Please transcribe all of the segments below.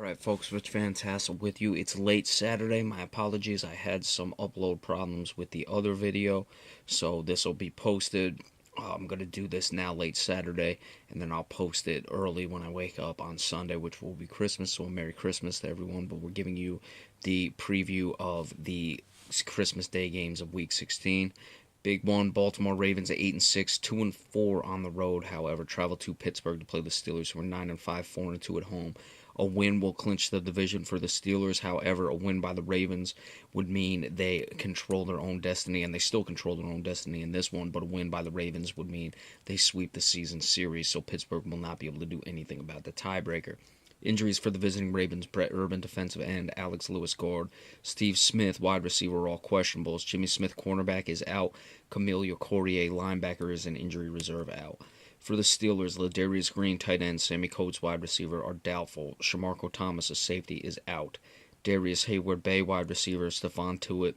Alright, folks, Rich Fantastic with you. It's late Saturday. My apologies. I had some upload problems with the other video, so this will be posted. I'm going to do this now late Saturday, and then I'll post it early when I wake up on Sunday, which will be Christmas. So, a Merry Christmas to everyone. But we're giving you the preview of the Christmas Day games of Week 16. Big one, Baltimore Ravens at 8-6, 2-4 on the road. However, travel to Pittsburgh to play the Steelers, who are 9-5, 4-2 at home. A win will clinch the division for the Steelers. However, a win by the Ravens would mean they control their own destiny, and they still control their own destiny in this one. But a win by the Ravens would mean they sweep the season series, so Pittsburgh will not be able to do anything about the tiebreaker. Injuries for the visiting Ravens: Brett Urban, defensive end; Alex Lewis, guard; Steve Smith, wide receiver, are all questionables. Jimmy Smith, cornerback, is out. Camille Corrier, linebacker, is an injury reserve, out. For the Steelers, Ladarius Green, tight end; Sammy Coates, wide receiver, are doubtful. Shamarko Thomas, a safety, is out. Darius Hayward-Bay, wide receiver; Stephon Tuitt,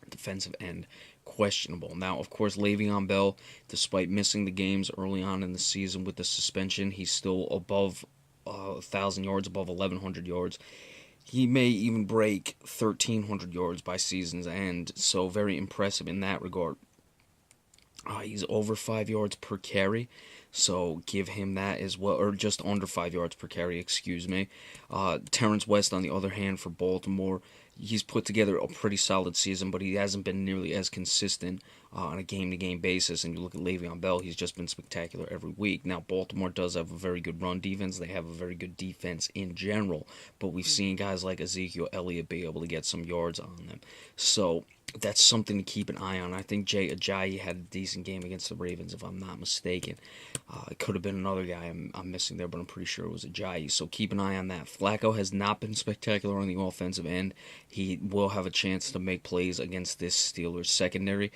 defensive end, questionable. Now, of course, Le'Veon Bell, despite missing the games early on in the season with the suspension, he's still above 1,000 yards, above 1,100 yards. He may even break 1,300 yards by season's end, so very impressive in that regard. He's over 5 yards per carry, so give him that as well, or just under 5 yards per carry, excuse me. Terrence West, on the other hand, for Baltimore, he's put together a pretty solid season, but he hasn't been nearly as consistent on a game-to-game basis. And you look at Le'Veon Bell, he's just been spectacular every week. Now, Baltimore does have a very good run defense. They have a very good defense in general, but we've seen guys like Ezekiel Elliott be able to get some yards on them. So that's something to keep an eye on. I think Jay Ajayi had a decent game against the Ravens, if I'm not mistaken. It could have been another guy I'm missing there, but I'm pretty sure it was Ajayi. So keep an eye on that. Flacco has not been spectacular on the offensive end. He will have a chance to make plays against this Steelers secondary.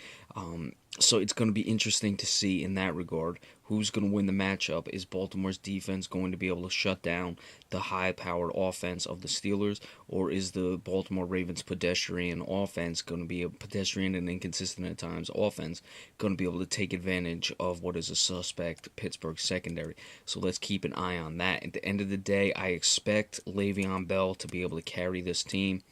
So it's going to be interesting to see in that regard who's going to win the matchup. Is Baltimore's defense going to be able to shut down the high-powered offense of the Steelers, or is the Baltimore Ravens pedestrian offense going to be a pedestrian and inconsistent at times offense going to be able to take advantage of what is a suspect Pittsburgh secondary? So let's keep an eye on that. At the end of the day, I expect Le'Veon Bell to be able to carry this team,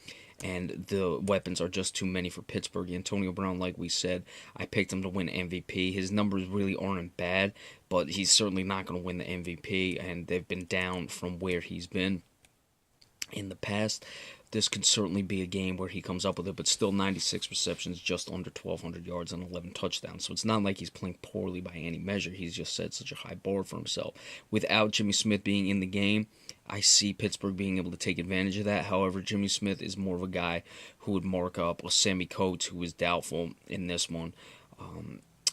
and the weapons are just too many for Pittsburgh. Antonio Brown, like we said, I picked him to win MVP. His numbers really aren't bad, but he's certainly not going to win the MVP, and they've been down from where he's been in the past. This could certainly be a game where he comes up with it, but still 96 receptions, just under 1,200 yards, and 11 touchdowns. So it's not like he's playing poorly by any measure. He's just set such a high bar for himself. Without Jimmy Smith being in the game, I see Pittsburgh being able to take advantage of that. However, Jimmy Smith is more of a guy who would mark up a Sammy Coates, who is doubtful in this one.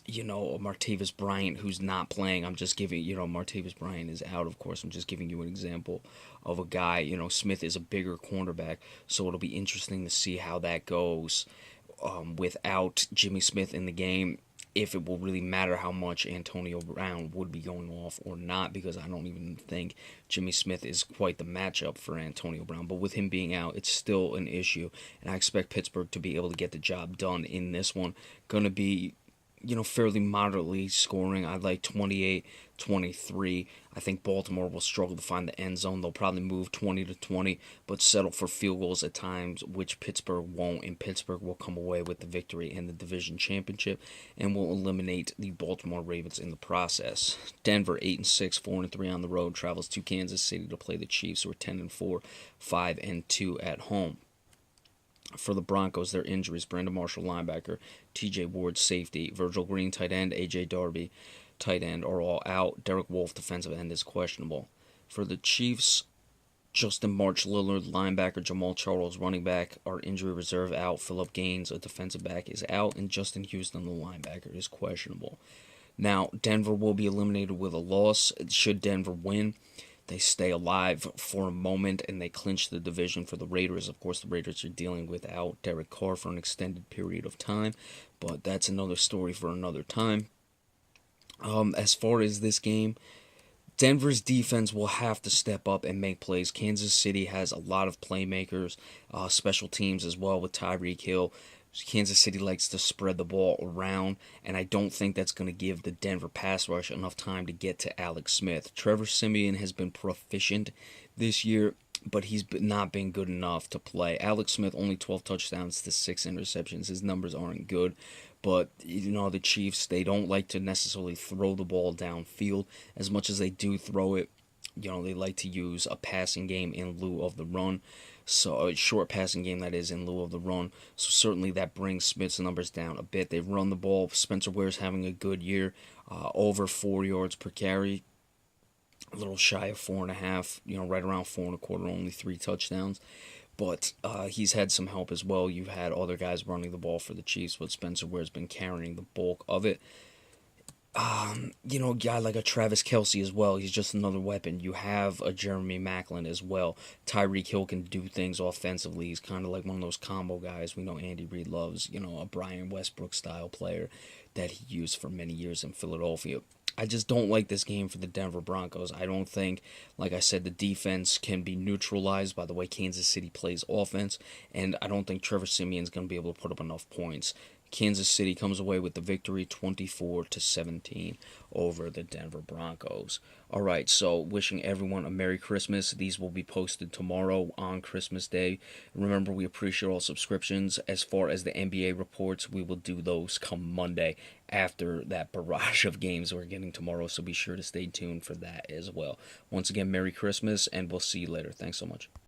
Martavis Bryant, who's not playing. I'm just giving, Martavis Bryant is out, of course. I'm just giving you an example of a guy. Smith is a bigger cornerback, so it'll be interesting to see how that goes without Jimmy Smith in the game. If it will really matter how much Antonio Brown would be going off or not, because I don't even think Jimmy Smith is quite the matchup for Antonio Brown. But with him being out, it's still an issue, and I expect Pittsburgh to be able to get the job done in this one. Going to be fairly moderately scoring. I like 28-23. I think Baltimore will struggle to find the end zone. They'll probably move 20-20, but settle for field goals at times, which Pittsburgh won't, and Pittsburgh will come away with the victory in the division championship and will eliminate the Baltimore Ravens in the process. Denver 8-6, 4-3 on the road, travels to Kansas City to play the Chiefs, who are 10-4, 5-2 at home. For the Broncos, their injuries: Brandon Marshall, linebacker; T.J. Ward, safety; Virgil Green, tight end; A.J. Darby, tight end, are all out. Derek Wolfe, defensive end, is questionable. For the Chiefs, Justin March Lillard, linebacker; Jamal Charles, running back, are injury reserve, out. Phillip Gaines, a defensive back, is out, and Justin Houston, the linebacker, is questionable. Now, Denver will be eliminated with a loss. Should Denver win, they stay alive for a moment, and they clinch the division. For the Raiders, of course, the Raiders are dealing without Derek Carr for an extended period of time, but that's another story for another time. As far as this game, Denver's defense will have to step up and make plays. Kansas City has a lot of playmakers, special teams as well with Tyreek Hill. Kansas City likes to spread the ball around, and I don't think that's going to give the Denver pass rush enough time to get to Alex Smith. Trevor Siemian has been proficient this year but he's not been good enough to play. Alex Smith only 12 touchdowns to 6 interceptions. His numbers aren't good, but the Chiefs, they don't like to necessarily throw the ball downfield as much as they do throw it. They like to use a passing game in lieu of the run. So a short passing game, that is, in lieu of the run. So certainly that brings Smith's numbers down a bit. They run the ball. Spencer Ware's having a good year, over 4 yards per carry, a little shy of 4.5, right around 4.25, only 3 touchdowns. But he's had some help as well. You've had other guys running the ball for the Chiefs, but Spencer Ware's been carrying the bulk of it. A guy like a Travis Kelce as well. He's just another weapon. You have a Jeremy Maclin as well. Tyreek Hill can do things offensively. He's kind of like one of those combo guys we know Andy Reid loves. A Brian Westbrook style player that he used for many years in Philadelphia. I just don't like this game for the Denver Broncos. I don't think, like I said, the defense can be neutralized by the way Kansas City plays offense, and I don't think Trevor Siemian's going to be able to put up enough points. Kansas City comes away with the victory 24-17 over the Denver Broncos. All right, so wishing everyone a Merry Christmas. These will be posted tomorrow on Christmas Day. Remember, we appreciate all subscriptions. As far as the NBA reports, we will do those come Monday after that barrage of games we're getting tomorrow, so be sure to stay tuned for that as well. Once again, Merry Christmas, and we'll see you later. Thanks so much.